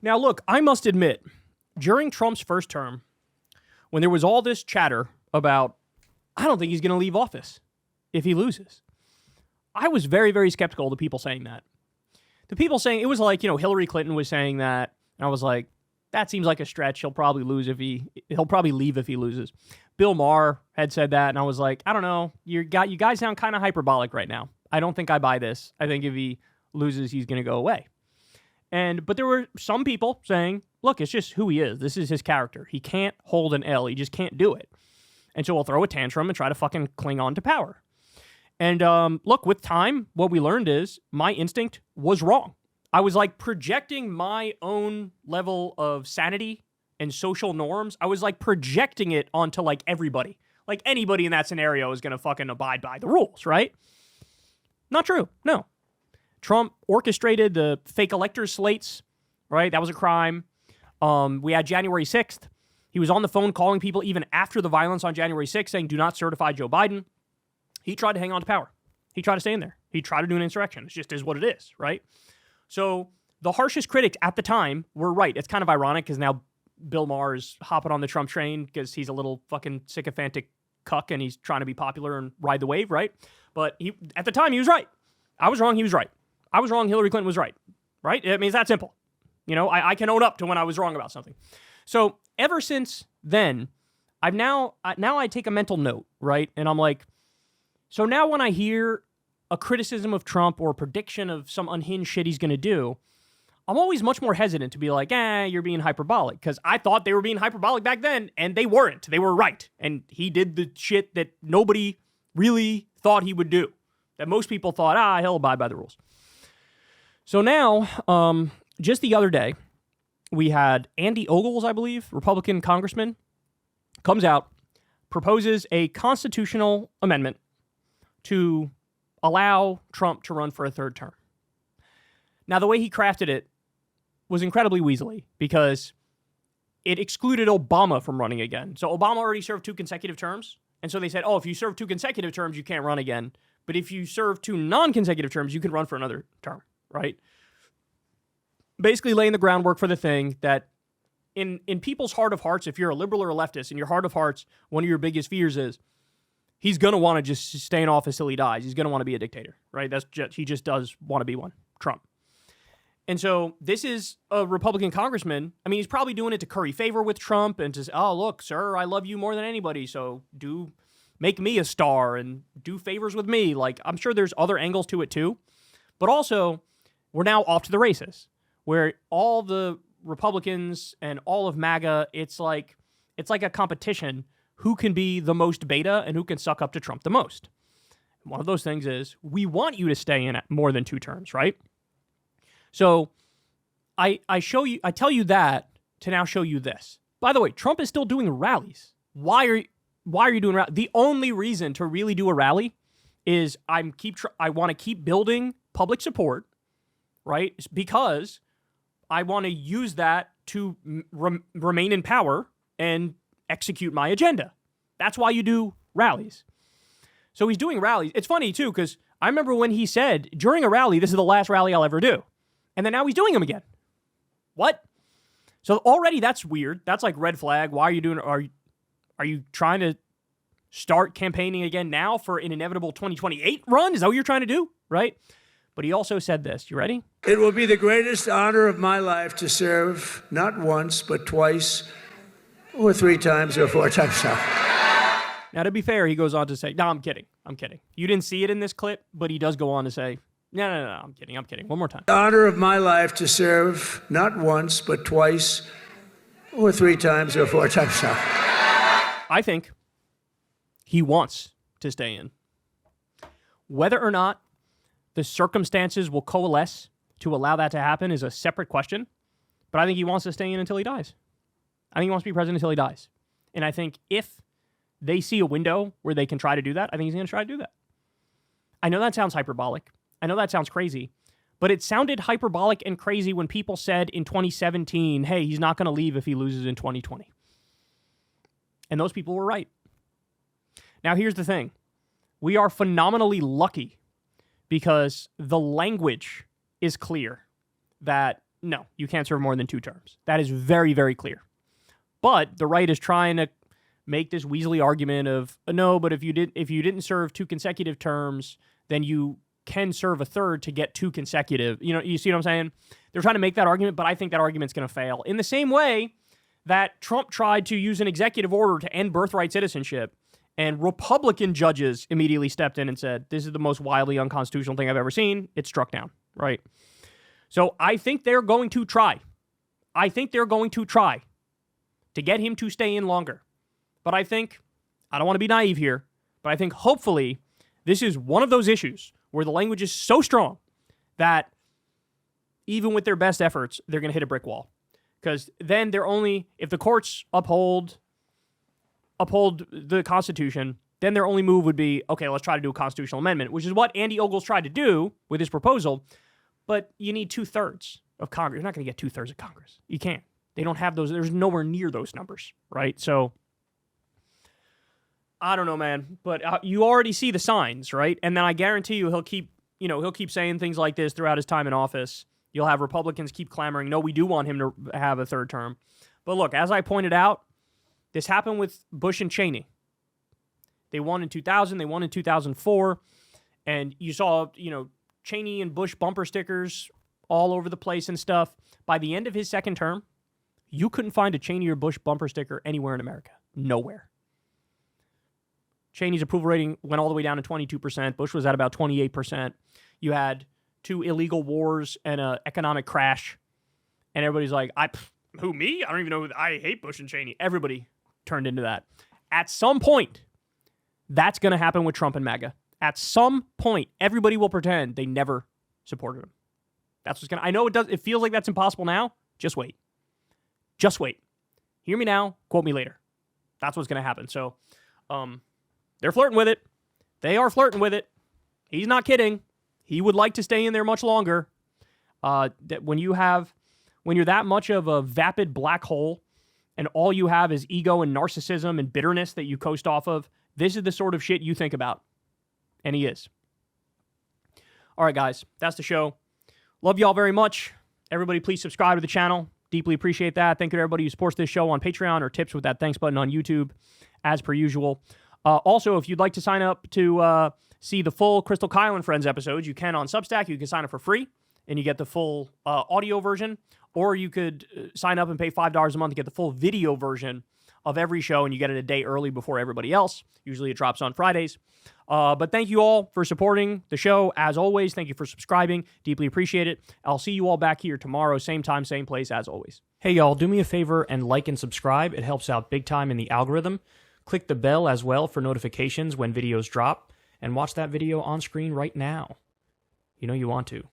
Now, look, I must admit, during Trump's first term, when there was all this chatter about, I don't think he's going to leave office if he loses, I was very, very skeptical of the people saying that. The people saying, it was like, Hillary Clinton was saying that, and I was like, that seems like a stretch. He'll probably leave if he loses. Bill Maher had said that, and I was like, I don't know. You guys sound kind of hyperbolic right now. I don't think I buy this. I think if he loses, he's going to go away. But there were some people saying, look, it's just who he is. This is his character. He can't hold an L. He just can't do it. And so he'll throw a tantrum and try to fucking cling on to power. And look, with time, what we learned is my instinct was wrong. I was like projecting my own level of sanity and social norms. I was like projecting it onto like everybody. Like anybody in that scenario is going to fucking abide by the rules, right? Not true. No. Trump orchestrated the fake electors slates, right? That was a crime. We had January 6th. He was on the phone calling people even after the violence on January 6th saying, do not certify Joe Biden. He tried to hang on to power. He tried to stay in there. He tried to do an insurrection. It just is what it is, right? So the harshest critics at the time were right. It's kind of ironic because now Bill Maher is hopping on the Trump train because he's a little fucking sycophantic cuck and he's trying to be popular and ride the wave, right? But at the time, he was right. I was wrong. He was right. I was wrong. Hillary Clinton was right, right? I mean, it's that simple. I can own up to when I was wrong about something. So ever since then, now I take a mental note, right? And I'm like, so now when I hear a criticism of Trump or a prediction of some unhinged shit he's going to do, I'm always much more hesitant to be like, you're being hyperbolic. Because I thought they were being hyperbolic back then, and they weren't. They were right. And he did the shit that nobody really thought he would do. That most people thought, he'll abide by the rules. So now, just the other day, we had Andy Ogles, I believe, Republican congressman, comes out, proposes a constitutional amendment to allow Trump to run for a third term. Now, the way he crafted it was incredibly weaselly because it excluded Obama from running again. So Obama already served 2 consecutive terms. And so they said, if you serve 2 consecutive terms, you can't run again. But if you serve 2 non-consecutive terms, you can run for another term, right? Basically laying the groundwork for the thing that in people's heart of hearts, if you're a liberal or a leftist, in your heart of hearts, one of your biggest fears is he's going to want to just stay in office till he dies. He's going to want to be a dictator, right? He just does want to be one, Trump. And so this is a Republican congressman. I mean, he's probably doing it to curry favor with Trump and to say, look, sir, I love you more than anybody, so do make me a star and do favors with me. Like, I'm sure there's other angles to it too. But also, we're now off to the races, where all the Republicans and all of MAGA, it's like a competition. Who can be the most beta and who can suck up to Trump the most? One of those things is we want you to stay in more than 2 terms, right? So I tell you that to now show you this. By the way, Trump is still doing rallies. Why are you doing rallies? The only reason to really do a rally is I want to keep building public support, right? It's because I want to use that to remain in power and execute my agenda. That's why you do rallies. So he's doing rallies. It's funny, too, because I remember when he said, during a rally, this is the last rally I'll ever do. And then now he's doing them again. What? So already that's weird. That's like red flag. Why are you doing it? Are you trying to start campaigning again now for an inevitable 2028 run? Is that what you're trying to do? Right? But he also said this. You ready? It will be the greatest honor of my life to serve not once, but twice, or 3 times, or 4 times now. Now, to be fair, he goes on to say, no, I'm kidding. You didn't see it in this clip, but he does go on to say, no, I'm kidding. One more time. The honor of my life to serve not once, but twice, or 3 times, or 4 times now. I think he wants to stay in. Whether or not the circumstances will coalesce to allow that to happen is a separate question, but I think he wants to stay in until he dies. I think he wants to be president until he dies. And I think if they see a window where they can try to do that, I think he's going to try to do that. I know that sounds hyperbolic. I know that sounds crazy. But it sounded hyperbolic and crazy when people said in 2017, hey, he's not going to leave if he loses in 2020. And those people were right. Now, here's the thing. We are phenomenally lucky because the language is clear that no, you can't serve more than 2 terms. That is very, very clear. But the right is trying to make this weaselly argument of, no, but if you didn't serve 2 consecutive terms, then you can serve a third to get 2 consecutive. You see what I'm saying? They're trying to make that argument, but I think that argument's going to fail. In the same way that Trump tried to use an executive order to end birthright citizenship, and Republican judges immediately stepped in and said, this is the most wildly unconstitutional thing I've ever seen. It's struck down, right? So I think they're going to try. To get him to stay in longer. But I don't want to be naive here, but I think hopefully this is one of those issues where the language is so strong that even with their best efforts, they're going to hit a brick wall. Because then if the courts uphold the Constitution, then their only move would be, okay, let's try to do a constitutional amendment, which is what Andy Ogles tried to do with his proposal. But you need 2/3 of Congress. You're not going to get 2/3 of Congress. You can't. They don't have those. There's nowhere near those numbers, right? So I don't know, man. But you already see the signs, right? And then I guarantee you he'll keep saying things like this throughout his time in office. You'll have Republicans keep clamoring, no, we do want him to have a 3rd term. But look, as I pointed out, this happened with Bush and Cheney. They won in 2000. They won in 2004. And you saw, Cheney and Bush bumper stickers all over the place and stuff. By the end of his 2nd term, you couldn't find a Cheney or Bush bumper sticker anywhere in America. Nowhere. Cheney's approval rating went all the way down to 22%. Bush was at about 28%. You had 2 illegal wars and an economic crash. And everybody's like, who, me? I don't even know. I hate Bush and Cheney. Everybody turned into that. At some point, that's going to happen with Trump and MAGA. At some point, everybody will pretend they never supported him. That's what's going to... I know it feels like that's impossible now. Just wait. Just wait. Hear me now, quote me later. That's what's going to happen. So, they're flirting with it. They are flirting with it. He's not kidding. He would like to stay in there much longer. That when you're that much of a vapid black hole and all you have is ego and narcissism and bitterness that you coast off of, this is the sort of shit you think about. And he is. All right, guys. That's the show. Love y'all very much. Everybody, please subscribe to the channel. Deeply appreciate that. Thank you to everybody who supports this show on Patreon or tips with that thanks button on YouTube, as per usual. Also, if you'd like to sign up to see the full Crystal Kyle and Friends episodes, you can on Substack. You can sign up for free, and you get the full audio version. Or you could sign up and pay $5 a month to get the full video version of every show, and you get it a day early before everybody else. Usually it drops on Fridays. But thank you all for supporting the show. As always, thank you for subscribing. Deeply appreciate it. I'll see you all back here tomorrow, same time, same place, as always. Hey, y'all, do me a favor and like and subscribe. It helps out big time in the algorithm. Click the bell as well for notifications when videos drop, and watch that video on screen right now. You know you want to.